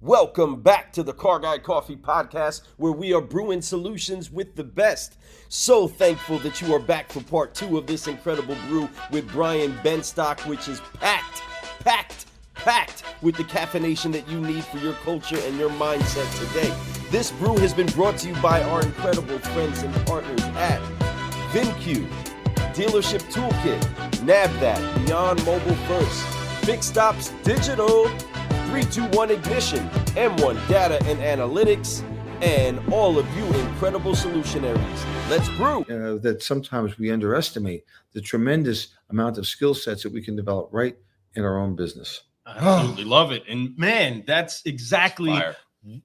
Welcome back to the Car Guy Coffee Podcast, where we are brewing solutions with the best. So thankful that you are back for part 2 of this incredible brew with Brian Benstock, which is packed with the caffeination that you need for your culture and your mindset today. This brew has been brought to you by our incredible friends and partners at VinQ, Dealership Toolkit, NavThat, Beyond Mobile First, Fix Stops Digital, 321 Ignition, M1 Data and Analytics, and all of you incredible solutionaries. Let's brew. That sometimes we underestimate the tremendous amount of skill sets that we can develop right in our own business. I absolutely love it. And man, that's exactly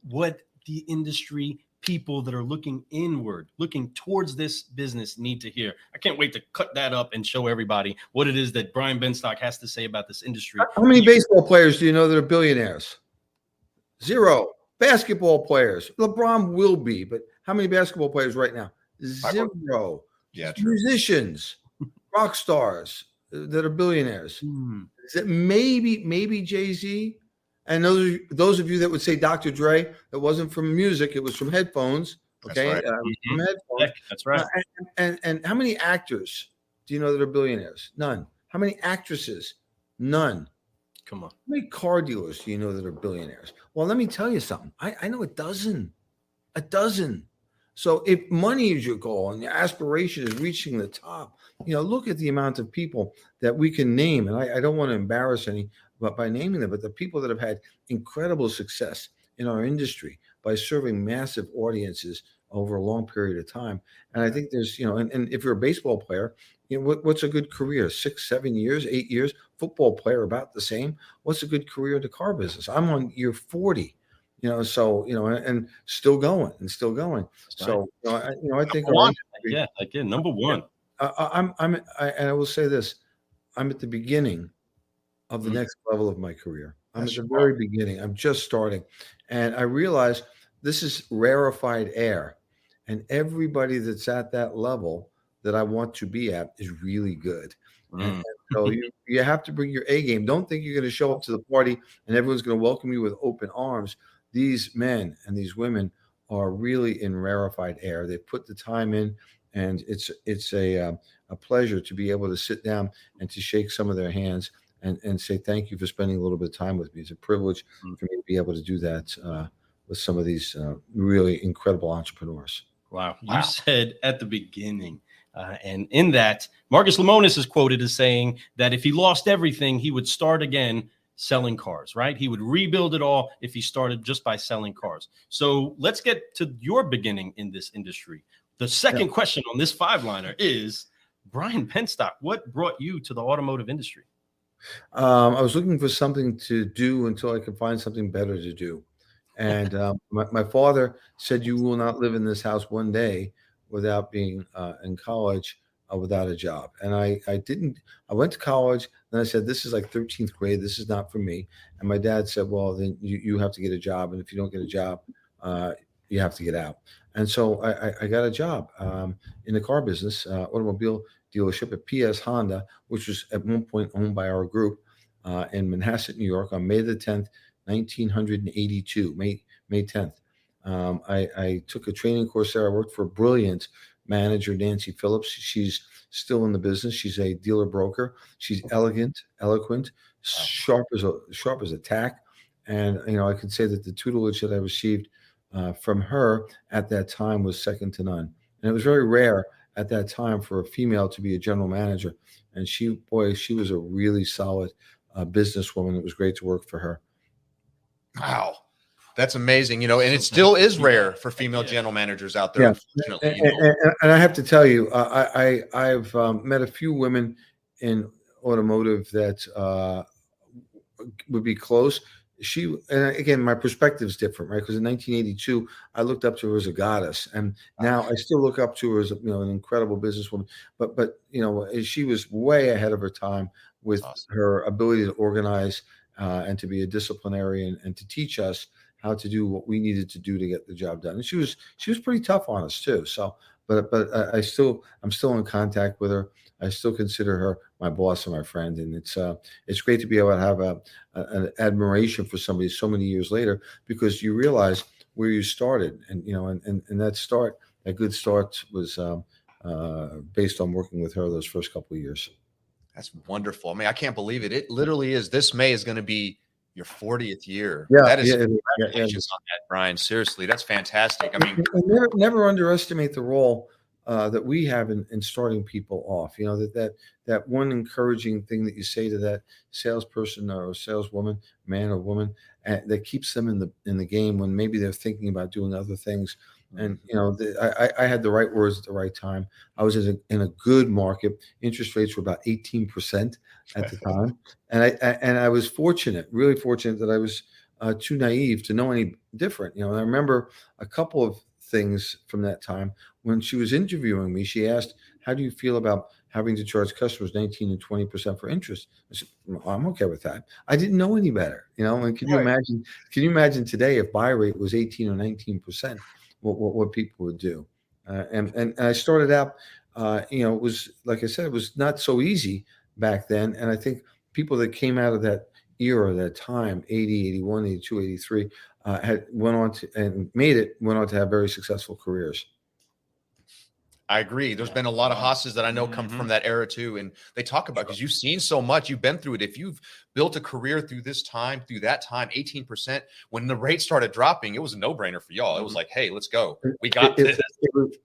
what the industry people that are looking inward, looking towards this business need to hear. I can't wait to cut that up and show everybody what it is that Brian Benstock has to say about this industry. How many baseball players do you know that are billionaires? Zero. Basketball players. LeBron will be, but how many basketball players right now? Zero. Yeah, true. Musicians, rock stars that are billionaires. Is it maybe Jay-Z? And those of you that would say Dr. Dre, that wasn't from music, it was from headphones. Okay, That's right. From headphones. That's right. And how many actors do you know that are billionaires? None. How many actresses? None. Come on. How many car dealers do you know that are billionaires? Well, let me tell you something. I know a dozen. So if money is your goal and your aspiration is reaching the top, look at the amount of people that we can name. And I don't want to embarrass any, but by naming them, but the people that have had incredible success in our industry by serving massive audiences over a long period of time. And I think there's, and if you're a baseball player, what's a good career? 6, 7 years, 8 years. Football player, about the same. What's a good career in the car business? I'm on year 40. And still going. That's So, I think number one. I will say this: I'm at the beginning of the next level of my career. I'm at the very beginning. I'm just starting, and I realize this is rarefied air, and everybody that's at that level that I want to be at is really good. And so you have to bring your A game. Don't think you're going to show up to the party and everyone's going to welcome you with open arms. These men and these women are really in rarefied air. They put the time in, and it's a pleasure to be able to sit down and to shake some of their hands and say thank you for spending a little bit of time with me. It's a privilege for me to be able to do that with some of these really incredible entrepreneurs. Wow. You said at the beginning, and in that, Marcus Lemonis is quoted as saying that if he lost everything, he would start again selling cars, right? He would rebuild it all if he started just by selling cars. So let's get to your beginning in this industry. The second question on this 5-liner is, Brian Benstock, what brought you to the automotive industry? I was looking for something to do until I could find something better to do. And my father said, you will not live in this house one day without being in college without a job. And I went to college, and I said, this is like 13th grade. This is not for me. And my dad said, well, then you have to get a job. And if you don't get a job, you have to get out. And so I got a job in the car business, automobile dealership at PS Honda, which was at one point owned by our group in Manhasset, New York, on May the 10th, 1982, May 10th. I took a training course there. I worked for a brilliant manager, Nancy Phillips. She's still in the business. She's a dealer broker. She's elegant, eloquent, sharp as a tack. And, I could say that the tutelage that I received from her at that time was second to none. And it was very rare at that time for a female to be a general manager. And she was a really solid businesswoman. It was great to work for her. Wow. That's amazing. And it still is rare for female general managers out there. Yeah. And I have to tell you, I've met a few women in automotive that would be close. And again, my perspective is different, right? Because in 1982, I looked up to her as a goddess, and now I still look up to her as an incredible businesswoman. But she was way ahead of her time with her ability to organize and to be a disciplinarian and to teach us how to do what we needed to do to get the job done. And she was pretty tough on us too. So, I'm still in contact with her. I still consider her my boss and my friend, and it's great to be able to have an admiration for somebody so many years later, because you realize where you started, and that good start was based on working with her those first couple of years. That's wonderful. I mean, I can't believe it. It literally is. This May is going to be your 40th year. Yeah, That is yeah, congratulations on that, Brian. Seriously, that's fantastic. I mean, never underestimate the role that we have in starting people off. That one encouraging thing that you say to that salesperson or saleswoman, man or woman, that keeps them in the game when maybe they're thinking about doing other things. And I had the right words at the right time. I was in a good market. Interest rates were about 18% at the time, and I was fortunate, really fortunate, that I was too naive to know any different. I remember a couple of things from that time. When she was interviewing me, she asked, "How do you feel about having to charge customers 19 and 20% for interest?" I said, "Well, I'm okay with that." I didn't know any better. And can you imagine? Can you imagine today if buy rate was 18 or 19%? What people would do? And I started out. It was, like I said, it was not so easy back then. And I think people that came out of that era, that time, 80, 81, 82, 83, went on to have very successful careers. I agree. There's been a lot of Haas's that I know come from that era too. And they talk about, because you've seen so much, you've been through it. If you've built a career through that time, 18%, when the rate started dropping, it was a no-brainer for y'all. It was like, hey, let's go. We got this.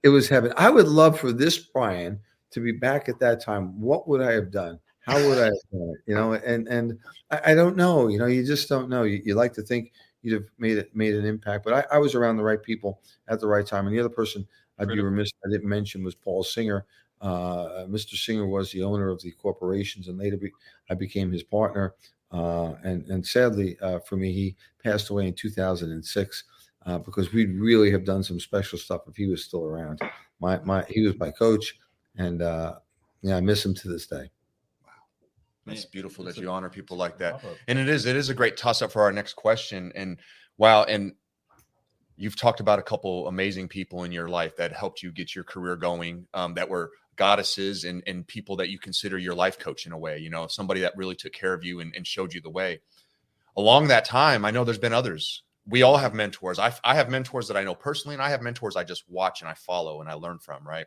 It was heaven. I would love for this Brian to be back at that time. What would I have done? How would I have done it? And I don't know. You just don't know. You like to think you'd have made an impact, but I was around the right people at the right time. And the other person I'd be remiss I didn't mention was Paul Singer. Mr. Singer was the owner of the corporations, and later I became his partner. And sadly for me, he passed away in 2006 because we'd really have done some special stuff if he was still around. He was my coach, and I miss him to this day. It's beautiful that you honor people like that. And it is a great toss up for our next question. And wow. And you've talked about a couple amazing people in your life that helped you get your career going, that were goddesses and people that you consider your life coach in a way, somebody that really took care of you and showed you the way. Along that time, I know there's been others. We all have mentors. I have mentors that I know personally, and I have mentors I just watch and I follow and I learn from, right?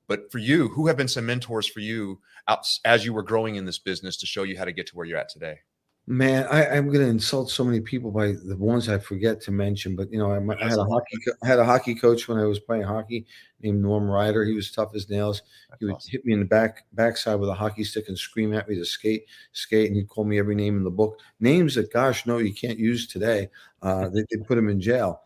But for you, who have been some mentors for you as you were growing in this business to show you how to get to where you're at today? Man, I'm going to insult so many people by the ones I forget to mention. But I had a hockey coach when I was playing hockey named Norm Ryder. He was tough as nails. He would hit me in the backside with a hockey stick and scream at me to skate, and he'd call me every name in the book, names that, gosh, no, you can't use today. They put him in jail.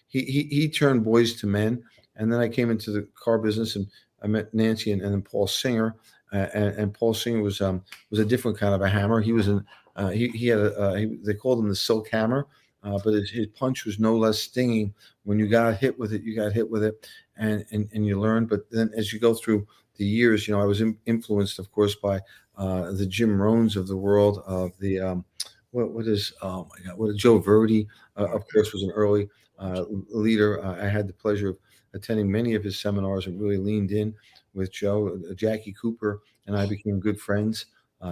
He turned boys to men. And then I came into the car business, and I met Nancy and then Paul Singer. And Paul Singer was a different kind of a hammer. He was they called him the silk hammer, but his punch was no less stinging. When you got hit with it, and you learn. But then as you go through the years, I was influenced, of course, by the Jim Rohns of the world, of the Joe Verdi, of course, was an early leader. I had the pleasure of attending many of his seminars and really leaned in with Joe. Jackie Cooper and I became good friends.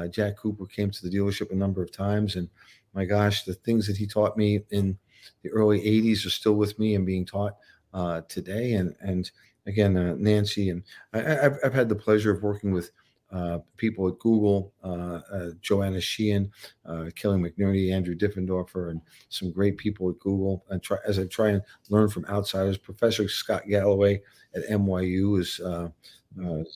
Jack Cooper came to the dealership a number of times, and my gosh, the things that he taught me in the early 80s are still with me and being taught today. And again, Nancy, and I've had the pleasure of working with people at Google, Joanna Sheehan, Kelly McNerney, Andrew Diffendorfer, and some great people at Google. And as I try and learn from outsiders, Professor Scott Galloway at NYU is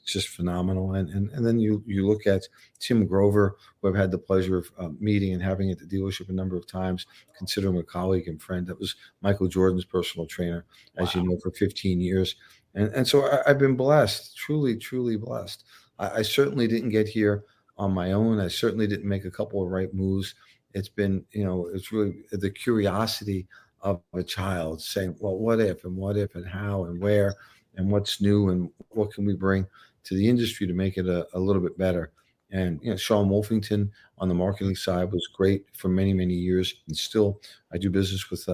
just phenomenal. And then you look at Tim Grover, who I've had the pleasure of meeting and having at the dealership a number of times, consider him a colleague and friend. That was Michael Jordan's personal trainer, as you know, for 15 years. And so I've been blessed, truly, truly blessed. I certainly didn't get here on my own. I certainly didn't make a couple of right moves. It's been, it's really the curiosity of a child saying, well, what if and how and where and what's new and what can we bring to the industry to make it a little bit better. And Sean Wolfington on the marketing side was great for many, many years. And still, I do business with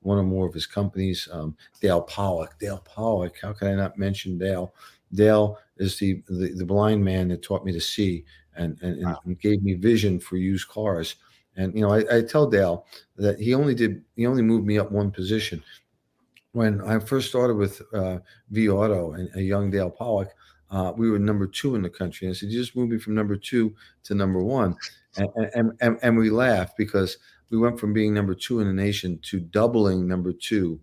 one or more of his companies. Dale Pollock. How can I not mention Dale? Dale is the blind man that taught me to see and gave me vision for used cars. And I tell Dale that he only moved me up one position. When I first started with V Auto and a young Dale Pollock, we were number 2 in the country. And I said, you just moved me from number 2 to number 1. And we laughed because we went from being number 2 in the nation to doubling number 2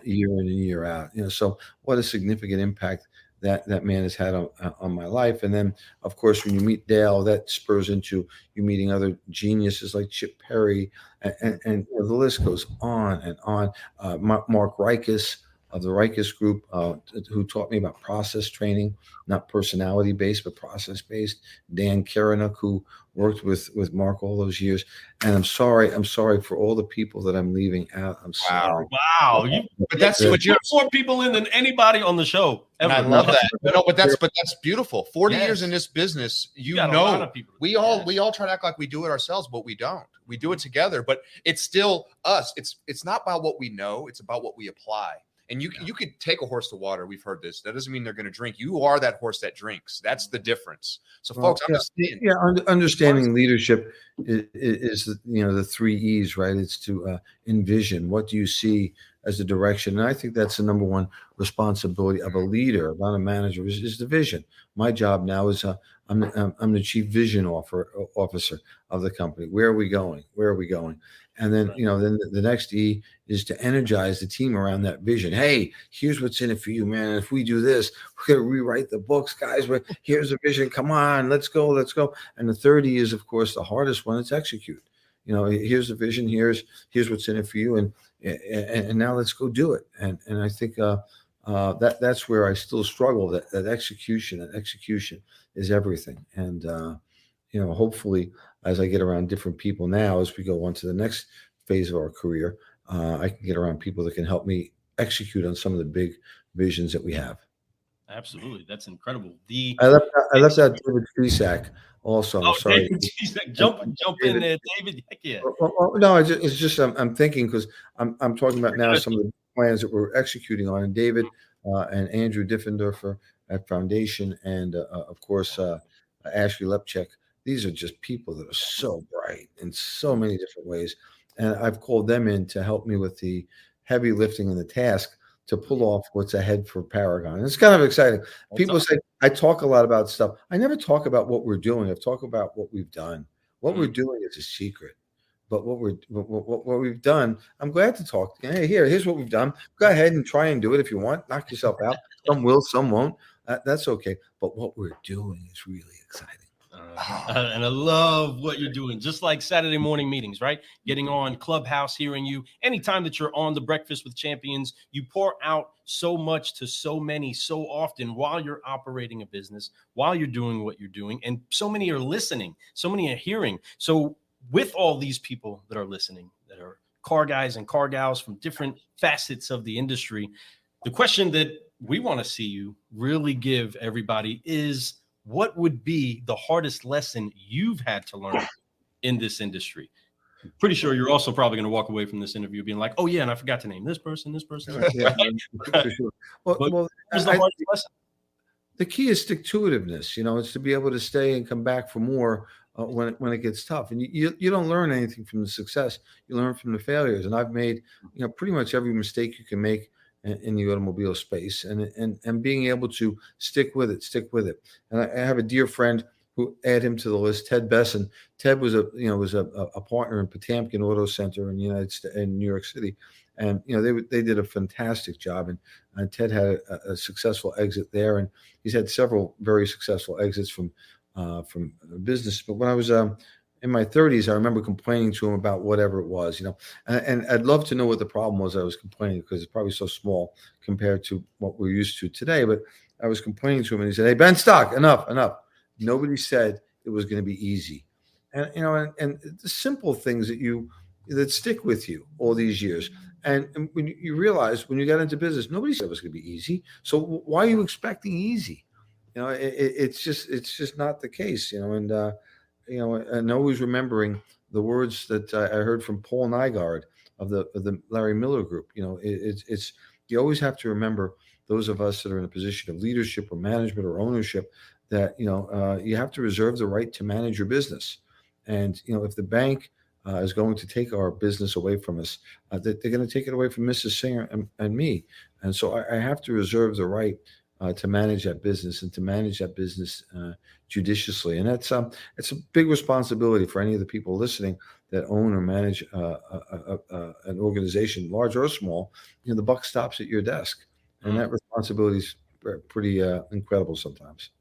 year in and year out. So what a significant impact that man has had on my life. And then, of course, when you meet Dale, that spurs into you meeting other geniuses like Chip Perry, and the list goes on and on. Mark Rikus of the Rikus Group, who taught me about process training, not personality-based, but process-based. Dan Karanuk, who worked with Mark all those years. And I'm sorry for all the people that I'm leaving out. I'm sorry. Wow. But that's what you're more people in than anybody on the show ever. I love that. No, but that's beautiful. 40 Yes. years in this business, a lot of people. we all try to act like we do it ourselves, but we don't. We do it together, but it's still us. It's not about what we know, it's about what we apply. And you could take a horse to water. We've heard this. That doesn't mean they're going to drink. You are that horse that drinks. That's the difference. So, folks, understanding leadership is the 3 E's, right? It's to envision. What do you see as the direction? And I think that's the number one responsibility of a leader, not a manager, is the vision. My job now is I'm the chief vision officer of the company. Where are we going? And then, then the next E is to energize the team around that vision. Hey, here's what's in it for you, man. If we do this, we're going to rewrite the books, guys. Here's the vision. Come on, let's go. And the third E is, of course, the hardest one. It's execute. Here's the vision. Here's what's in it for you. And now let's go do it. And I think that's where I still struggle. That execution is everything. And hopefully, as I get around different people now, as we go on to the next phase of our career, I can get around people that can help me execute on some of the big visions that we have. Absolutely. That's incredible. I left out David Frisak also. I'm sorry. David, jump in there, David. Heck yeah. No, it's just I'm thinking because I'm talking about now some of the plans that we're executing on, and David and Andrew Diffendorfer at Foundation, and of course Ashley Lepchek. These are just people that are so bright in so many different ways. And I've called them in to help me with the heavy lifting and the task to pull off what's ahead for Paragon. And it's kind of exciting. People say, I talk a lot about stuff. I never talk about what we're doing. I talk about what we've done. What we're doing is a secret. But what we've done, I'm glad to talk. Hey, here's what we've done. Go ahead and try and do it if you want. Knock yourself out. Some will, some won't. That's okay. But what we're doing is really exciting. And I love what you're doing, just like Saturday morning meetings, right? Getting on Clubhouse, hearing you. Anytime that you're on the Breakfast with Champions, you pour out so much to so many so often while you're operating a business, while you're doing what you're doing. And so many are listening, so many are hearing. So with all these people that are listening, that are car guys and car gals from different facets of the industry, the question that we want to see you really give everybody is, what would be the hardest lesson you've had to learn in this industry? I'm pretty sure you're also probably going to walk away from this interview being like, oh, yeah, and I forgot to name this person. Yeah, for sure. Well, what's the hardest lesson? The key is stick-to-itiveness. It's to be able to stay and come back for more when it gets tough. And you don't learn anything from the success. You learn from the failures. And I've made pretty much every mistake you can make in the automobile space, and being able to stick with it. And I have a dear friend who add him to the list, Ted Besson. Ted was a partner in Potamkin Auto Center in the United States, in New York City, and they did a fantastic job. And Ted had a successful exit there, and he's had several very successful exits from business. But when I was in my 30s, I remember complaining to him about whatever it was, and I'd love to know what the problem was I was complaining, because it's probably so small compared to what we're used to today. But I was complaining to him, and he said, "Hey, Benstock, enough. Nobody said it was going to be easy." And the simple things that stick with you all these years. And when you realize when you got into business, nobody said it was going to be easy. So why are you expecting easy? it's just not the case, and always remembering the words that I heard from Paul Nygaard of the Larry Miller Group. It's you always have to remember those of us that are in a position of leadership or management or ownership that you have to reserve the right to manage your business. And if the bank is going to take our business away from us, they're going to take it away from Mrs. Singer and me. And so I have to reserve the right to manage that business and to manage that business judiciously. And it's a big responsibility for any of the people listening that own or manage an organization, large or small. The buck stops at your desk, and that responsibility is pretty incredible sometimes.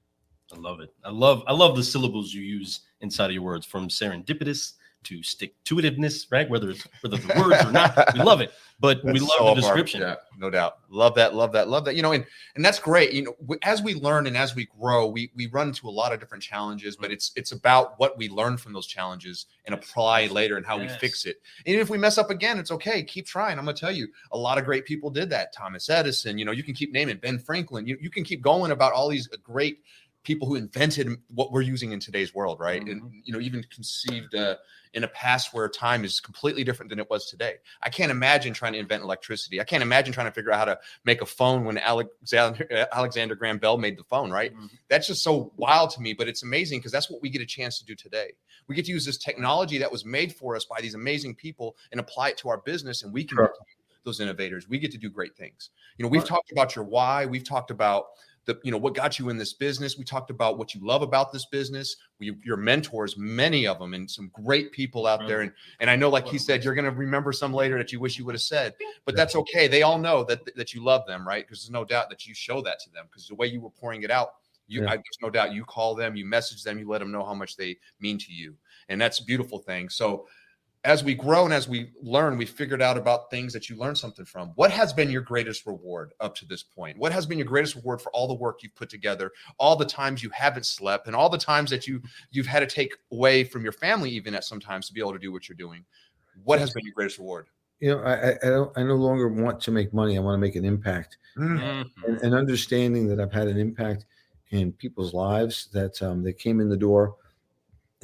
I love it. I love the syllables you use inside of your words, from serendipitous to stick-to-itiveness, right? Whether the words or not, we love it. But we love the description. Yeah, no doubt. Love that. And that's great. As we learn and as we grow, we run into a lot of different challenges, but it's about what we learn from those challenges and apply later and how we fix it. And if we mess up again, it's okay. Keep trying. I'm going to tell you, a lot of great people did that. Thomas Edison, you can keep naming Ben Franklin. You can keep going about all these great people who invented what we're using in today's world, right? And even conceived in a past where time is completely different than it was today. I can't imagine trying to invent electricity. I can't imagine trying to figure out how to make a phone when Alexander Graham Bell made the phone, right? That's just so wild to me, but it's amazing because that's what we get a chance to do today. We get to use this technology that was made for us by these amazing people and apply it to our business, and we can become those innovators. We get to do great things. We've talked about your why. We've talked about what got you in this business. We talked about what you love about this business. Your mentors, many of them, and some great people out there. And I know, like he said, you're going to remember some later that you wish you would have said, but that's okay. They all know that you love them, right? Because there's no doubt that you show that to them, because the way you were pouring it out, there's no doubt you call them, you message them, you let them know how much they mean to you. And that's a beautiful thing. So as we grow and as we learn, we figured out about things that you learned something from. What has been your greatest reward up to this point? What has been your greatest reward for all the work you've put together, all the times you haven't slept, and all the times that you've had to take away from your family even at some times to be able to do what you're doing? What has been your greatest reward? I no longer want to make money. I want to make an impact. And understanding that I've had an impact in people's lives, that they came in the door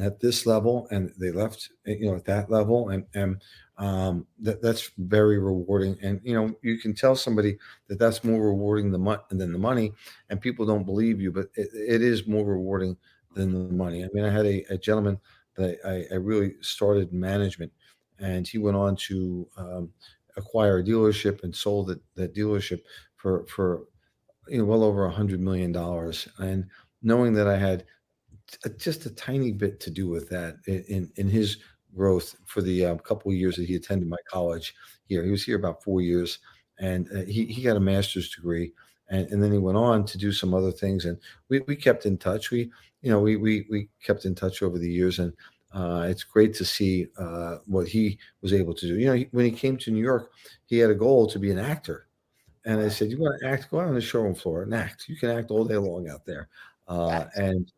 at this level and they left at that level, and that's very rewarding. And you can tell somebody that that's more rewarding than the money, and people don't believe you, but it is more rewarding than the money. I mean, I had a gentleman that I really started in management, and he went on to acquire a dealership and sold that dealership for well over $100 million. And knowing that I had just a tiny bit to do with that in his growth for the couple of years that he attended my college here. He was here about 4 years, and he got a master's degree, and then he went on to do some other things, and we kept in touch. We kept in touch over the years, and it's great to see what he was able to do. When he came to New York, he had a goal to be an actor, and I said, "You want to act? Go out on the showroom floor and act. You can act all day long out there." And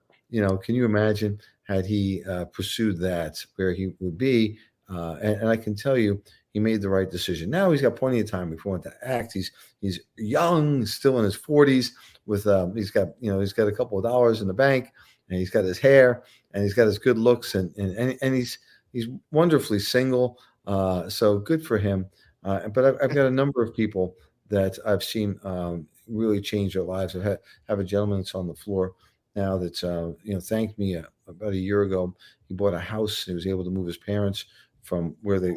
can you imagine had he pursued that, where he would be? And I can tell you, he made the right decision. Now he's got plenty of time if he wants to act. He's young, still in his 40s. With he's got a couple of dollars in the bank, and he's got his hair, and he's got his good looks, and he's wonderfully single. So good for him. But I've got a number of people that I've seen really change their lives. I have a gentleman that's on the floor now that's thanked me about a year ago. He bought a house. He was able to move his parents from where the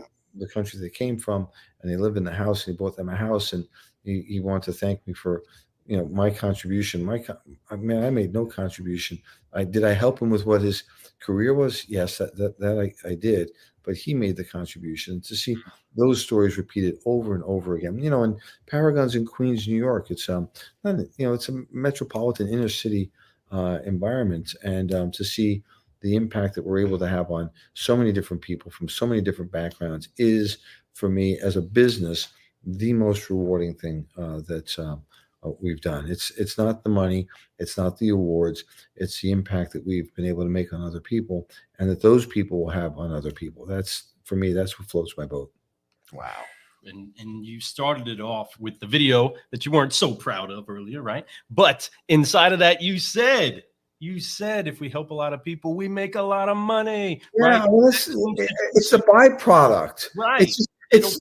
country they came from, and they lived in the house, and he bought them a house, and he wanted to thank me for my contribution. I made no contribution. Did I help him with what his career was? Yes, that I did, but he made the contribution. To see those stories repeated over and over again, and Paragon's in Queens, New York. It's it's a metropolitan inner city environment, and to see the impact that we're able to have on so many different people from so many different backgrounds is, for me as a business, the most rewarding thing that we've done. It's not the money, it's not the awards, it's the impact that we've been able to make on other people, and that those people will have on other people. That's, for me, that's what floats my boat. Wow. And you started it off with the video that you weren't so proud of earlier, right? But inside of that, you said if we help a lot of people, we make a lot of money, Yeah, right? well, it's a byproduct. Right. It's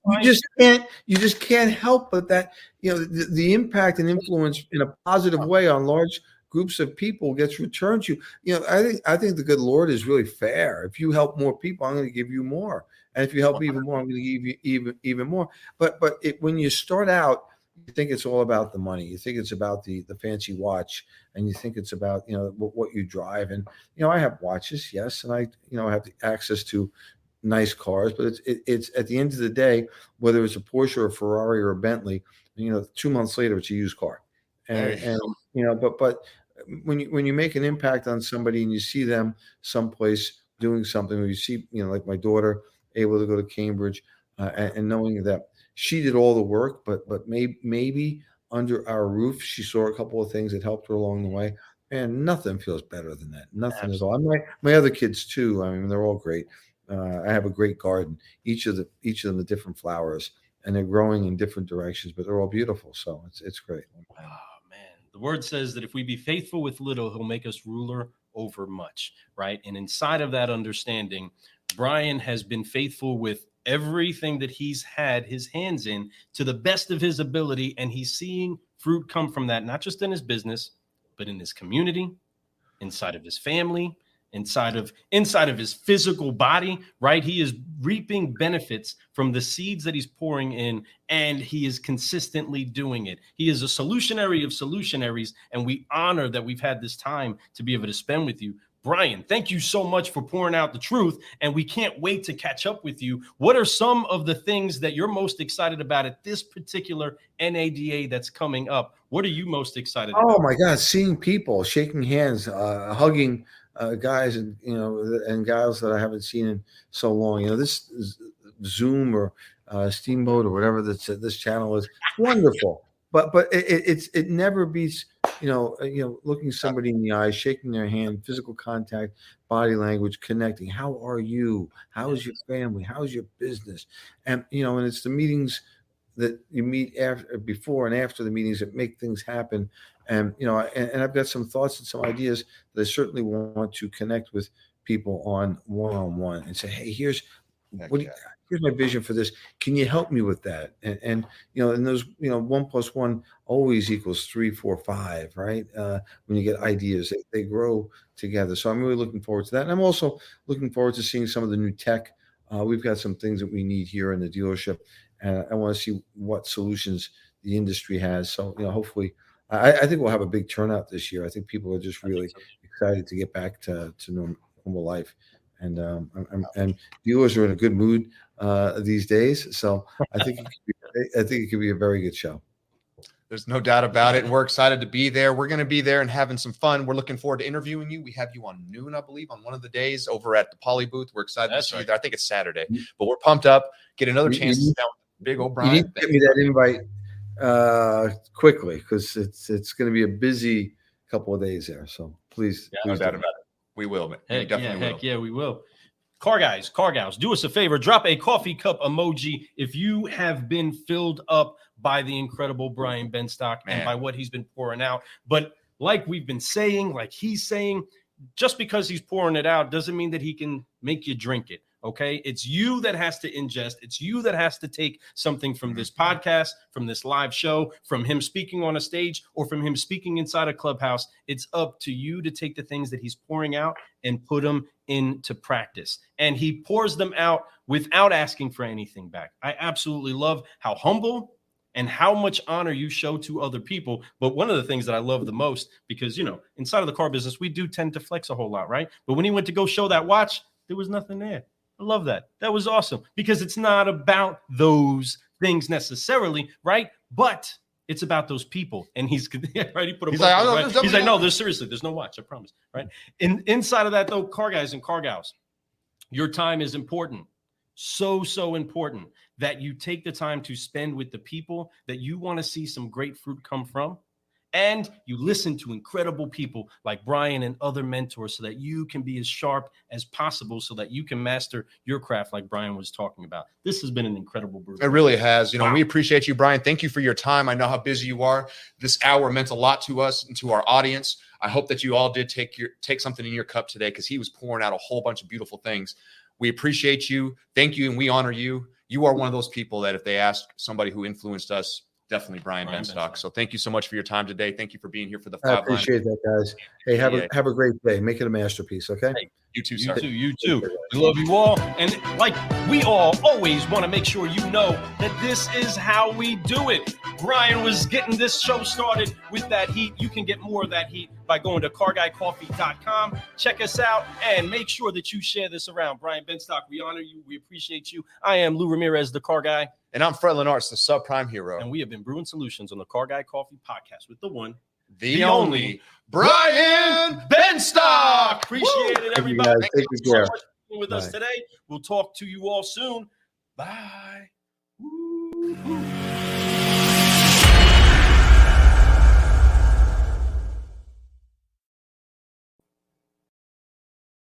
you just can't help but that, the impact and influence in a positive way on large groups of people gets returned to you. I think the good Lord is really fair. If you help more people, I'm going to give you more. And if you help even more, I'm going to give you even more. But when you start out, you think it's all about the money. You think it's about the fancy watch, and you think it's about what you drive. And I have watches, yes, and I have the access to nice cars. But it's at the end of the day, whether it's a Porsche or a Ferrari or a Bentley, 2 months later it's a used car. And but when you make an impact on somebody and you see them someplace doing something, or you see like my daughter able to go to Cambridge, and knowing that she did all the work, but maybe under our roof she saw a couple of things that helped her along the way, and nothing feels better than that. Nothing Absolutely. At all. My other kids too. I mean, they're all great. I have a great garden. Each of them the different flowers, and they're growing in different directions, but they're all beautiful. So it's great. Oh man, the word says that if we be faithful with little, he'll make us ruler over much, right? And inside of that understanding, Brian has been faithful with everything that he's had his hands in to the best of his ability, and he's seeing fruit come from that, not just in his business, but in his community, inside of his family, inside of his physical body, right? He is reaping benefits from the seeds that he's pouring in, and he is consistently doing it. He is a solutionary of solutionaries, and we honor that we've had this time to be able to spend with you. Brian, thank you so much for pouring out the truth, and we can't wait to catch up with you. What are some of the things that you're most excited about at this particular NADA that's coming up? What are you most excited about? Oh my God, seeing people, shaking hands, hugging guys and gals that I haven't seen in so long. This Zoom or Steamboat or whatever this channel is, wonderful. But it never beats looking somebody in the eyes, shaking their hand, physical contact, body language, connecting. How are you? How is your family? How is your business? And and it's the meetings that you meet before and after the meetings that make things happen. And and I've got some thoughts and some ideas that I certainly want to connect with people on one-on-one and say, hey, here's my vision for this. Can you help me with that? And those 1 + 1 always equals 3, 4, 5, right? When you get ideas, they grow together. So I'm really looking forward to that. And I'm also looking forward to seeing some of the new tech. We've got some things that we need here in the dealership, and I want to see what solutions the industry has. So hopefully, I think we'll have a big turnout this year. I think people are just really excited to get back to normal life. And viewers are in a good mood these days, so I think it could be a very good show. There's no doubt about it, and we're excited to be there. We're going to be there and having some fun. We're looking forward to interviewing you. We have you on noon, I believe, on one of the days over at the Poly booth. We're excited to see you there. I think it's Saturday, but we're pumped up. Get another chance to sit down with Big old Brian. You need to get me that invite quickly, because it's going to be a busy couple of days there. So please, no doubt about it. We will, man. Heck yeah, we will. Car guys, car gals, do us a favor. Drop a coffee cup emoji if you have been filled up by the incredible Brian Benstock and by what he's been pouring out. But like we've been saying, like he's saying, just because he's pouring it out doesn't mean that he can make you drink it. Okay, it's you that has to ingest. It's you that has to take something from this podcast, from this live show, from him speaking on a stage, or from him speaking inside a clubhouse. It's up to you to take the things that he's pouring out and put them into practice. And he pours them out without asking for anything back. I absolutely love how humble and how much honor you show to other people. But one of the things that I love the most, because, inside of the car business, we do tend to flex a whole lot, right? But when he went to go show that watch, there was nothing there. I love that. That was awesome, because it's not about those things necessarily, right? But it's about those people. And he's right. He put a right? He's like, no, there's no watch. I promise. Right. Inside of that, though, car guys and car gals, your time is important. So important that you take the time to spend with the people that you want to see some great fruit come from. and you listen to incredible people like Brian and other mentors so that you can be as sharp as possible so that you can master your craft like Brian was talking about. This has been an incredible brew. It really has. Wow. We appreciate you, Brian. Thank you for your time. I know how busy you are. This hour meant a lot to us and to our audience. I hope that you all did take something in your cup today, because he was pouring out a whole bunch of beautiful things. We appreciate you. Thank you, and we honor you. You are one of those people that if they ask somebody who influenced us, definitely Brian Benstock. So thank you so much for your time today. Thank you for being here for the I 5 appreciate that, guys. Hey, have a great day. Make it a masterpiece, okay? Hey, You too, you sir. too, you too. We love you all. And like we all always want to make sure you know that this is how we do it. Brian was getting this show started with that heat. You can get more of that heat by going to carguycoffee.com. Check us out and make sure that you share this around. Brian Benstock, we honor you. We appreciate you. I am Lou Ramirez, the Car Guy. And I'm Fred Lenartz, the subprime hero. And we have been Brewin Solutions on the Car Guy Coffee podcast with the one, the only Brian Benstock. Appreciate it, everybody. Thank Thank you, you so guys. much for being with us today. We'll talk to you all soon. Bye. Woo-hoo.